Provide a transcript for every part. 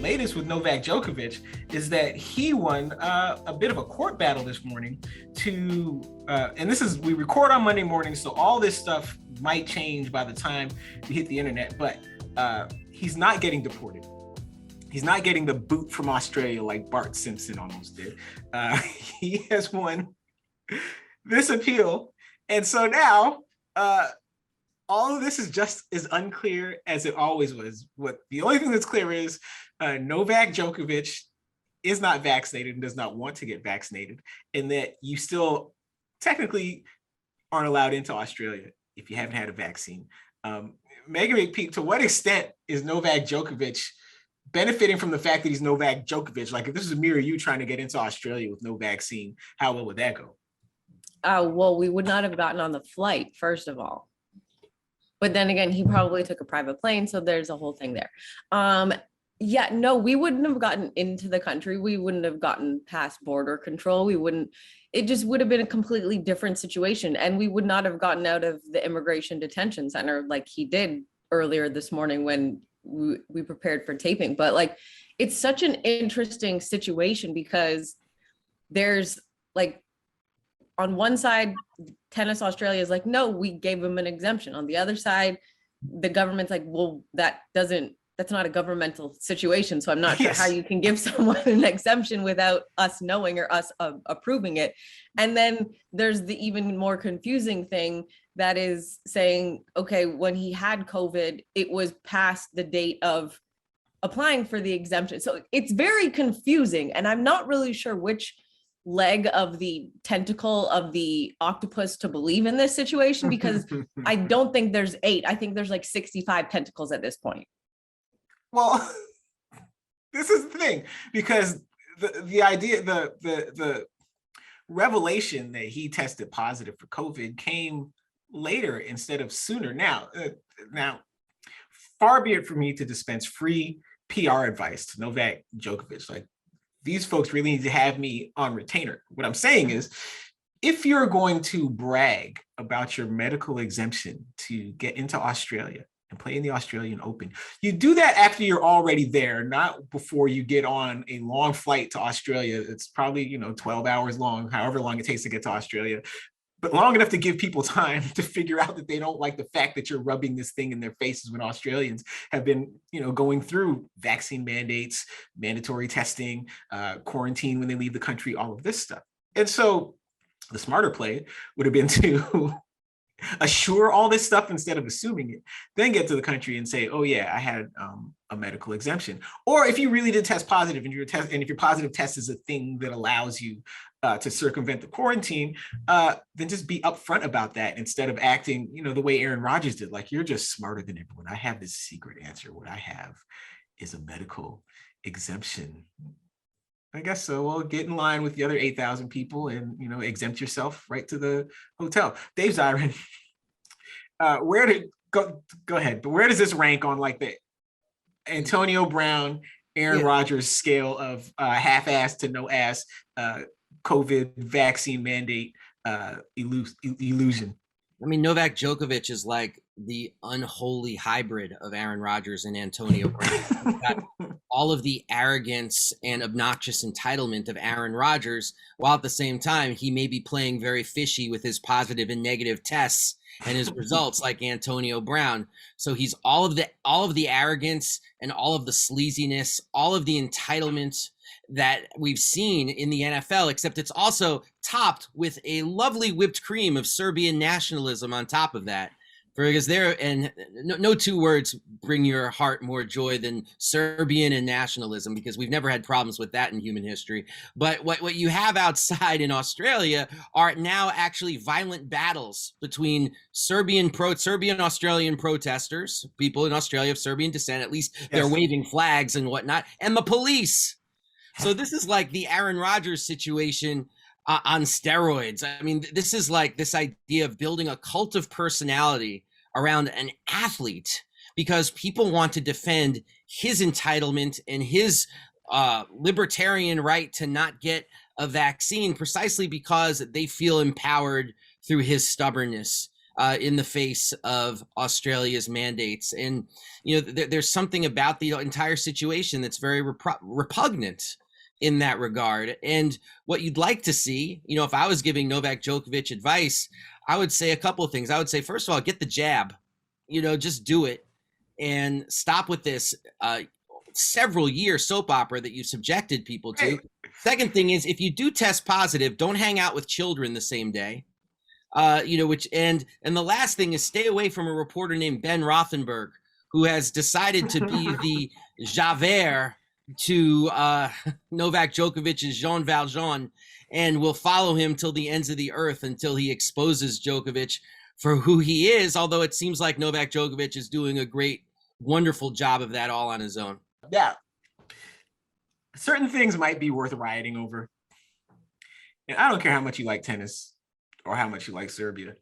latest with Novak Djokovic is that he won a bit of a court battle this morning to, and we record on Monday morning, so all this stuff might change by the time we hit the internet, but he's not getting deported. He's not getting the boot from Australia like Bart Simpson almost did. He has won this appeal. And so now, all of this is just as unclear as it always was. The only thing that's clear is Novak Djokovic is not vaccinated and does not want to get vaccinated, and that you still technically aren't allowed into Australia if you haven't had a vaccine. Megan McPeak, to what extent is Novak Djokovic benefiting from the fact that he's Novak Djokovic? Like, if this is me or you trying to get into Australia with no vaccine, how well would that go? Well, we would not have gotten on the flight, first of all. But then again, he probably took a private plane, so there's a whole thing there. Yeah, no, we wouldn't have gotten into the country. We wouldn't have gotten past border control. It just would have been a completely different situation. And we would not have gotten out of the immigration detention center like he did earlier this morning when we prepared for taping. But like, it's such an interesting situation because there's like, on one side, Tennis Australia is like, no, we gave him an exemption. On the other side, the government's like, well, that's not a governmental situation. So I'm not sure how you can give someone an exemption without us knowing or us approving it. And then there's the even more confusing thing that is saying, okay, when he had COVID, it was past the date of applying for the exemption. So it's very confusing. And I'm not really sure which leg of the tentacle of the octopus to believe in this situation, because I don't think there's 8. I think there's like 65 tentacles at this point. Well, this is the thing, because the idea, the revelation that he tested positive for COVID came later instead of sooner. Now, far be it for me to dispense free PR advice to Novak Djokovic. Like, these folks really need to have me on retainer. What I'm saying is, if you're going to brag about your medical exemption to get into Australia and play in the Australian Open, you do that after you're already there, not before you get on a long flight to Australia. It's probably, 12 hours long, however long it takes to get to Australia, but long enough to give people time to figure out that they don't like the fact that you're rubbing this thing in their faces when Australians have been, going through vaccine mandates, mandatory testing, quarantine when they leave the country, all of this stuff. And so the smarter play would have been to assure all this stuff instead of assuming it, then get to the country and say, oh yeah, I had a medical exemption. Or if you really did test positive and if your positive test is a thing that allows you to circumvent the quarantine, then just be upfront about that instead of acting, the way Aaron Rodgers did. Like, you're just smarter than everyone. I have this secret answer. What I have is a medical exemption. I guess so. Well, get in line with the other 8,000 people and, exempt yourself right to the hotel. Dave Zirin, go ahead, but where does this rank on like the Antonio Brown, Aaron Rodgers scale of half-ass to no-ass COVID vaccine mandate illusion? I mean, Novak Djokovic is like the unholy hybrid of Aaron Rodgers and Antonio Brown. He's got all of the arrogance and obnoxious entitlement of Aaron Rodgers, while at the same time, he may be playing very fishy with his positive and negative tests and his results like Antonio Brown. So he's all of the arrogance and all of the sleaziness, all of the entitlement that we've seen in the NFL, except it's also topped with a lovely whipped cream of Serbian nationalism on top of that. Because no 2 words bring your heart more joy than Serbian and nationalism, because we've never had problems with that in human history. But what you have outside in Australia are now actually violent battles between Serbian Australian protesters, people in Australia of Serbian descent, at least they're waving flags and whatnot, and the police. So this is like the Aaron Rodgers situation on steroids. I mean, this is like this idea of building a cult of personality around an athlete because people want to defend his entitlement and his libertarian right to not get a vaccine precisely because they feel empowered through his stubbornness. in the face of Australia's mandates. And, there's something about the entire situation that's very repugnant in that regard. And what you'd like to see, if I was giving Novak Djokovic advice, I would say a couple of things. I would say, first of all, get the jab, just do it and stop with this several year soap opera that you subjected people to. Hey. Second thing is, if you do test positive, don't hang out with children the same day. And the last thing is, stay away from a reporter named Ben Rothenberg, who has decided to be the Javert to Novak Djokovic's Jean Valjean, and will follow him till the ends of the earth until he exposes Djokovic for who he is, although it seems like Novak Djokovic is doing a great, wonderful job of that all on his own. Yeah. Certain things might be worth rioting over. And I don't care how much you like tennis or how much you like Serbia.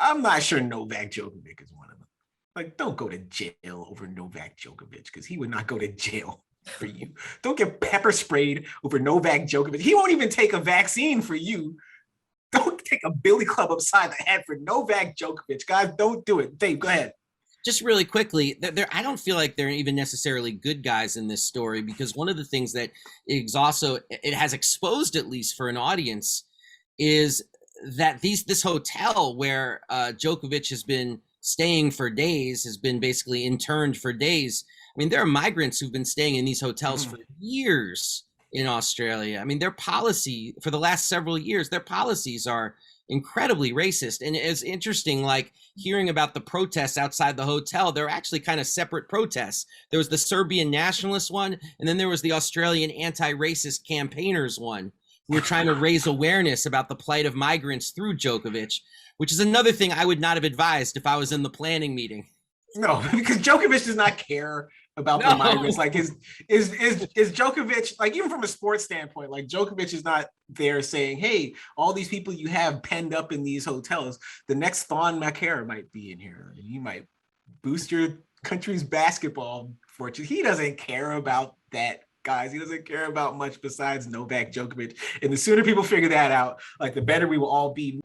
I'm not sure Novak Djokovic is one of them. Like, don't go to jail over Novak Djokovic, because he would not go to jail for you. Don't get pepper sprayed over Novak Djokovic. He won't even take a vaccine for you. Don't take a billy club upside the head for Novak Djokovic. Guys, don't do it. Dave, go ahead. Just really quickly, I don't feel like they're even necessarily good guys in this story, because one of the things that it has exposed, at least for an audience, is that this hotel where Djokovic has been staying for days, has been basically interned for days. I mean, there are migrants who've been staying in these hotels for years in Australia. I mean, their policy for the last several years, their policies are incredibly racist. And it's interesting, like, hearing about the protests outside the hotel. They're actually kind of separate protests. There was the Serbian nationalist one, and then there was the Australian anti-racist campaigners one, who were trying to raise awareness about the plight of migrants through Djokovic, which is another thing I would not have advised if I was in the planning meeting. No, because Djokovic does not care about the migrants. Like, is Djokovic, like, even from a sports standpoint, like, Djokovic is not there saying, hey, all these people you have penned up in these hotels, the next Thon Maker might be in here and you might boost your country's basketball fortune. He doesn't care about that, guys. He doesn't care about much besides Novak Djokovic. And the sooner people figure that out, like, the better we will all be.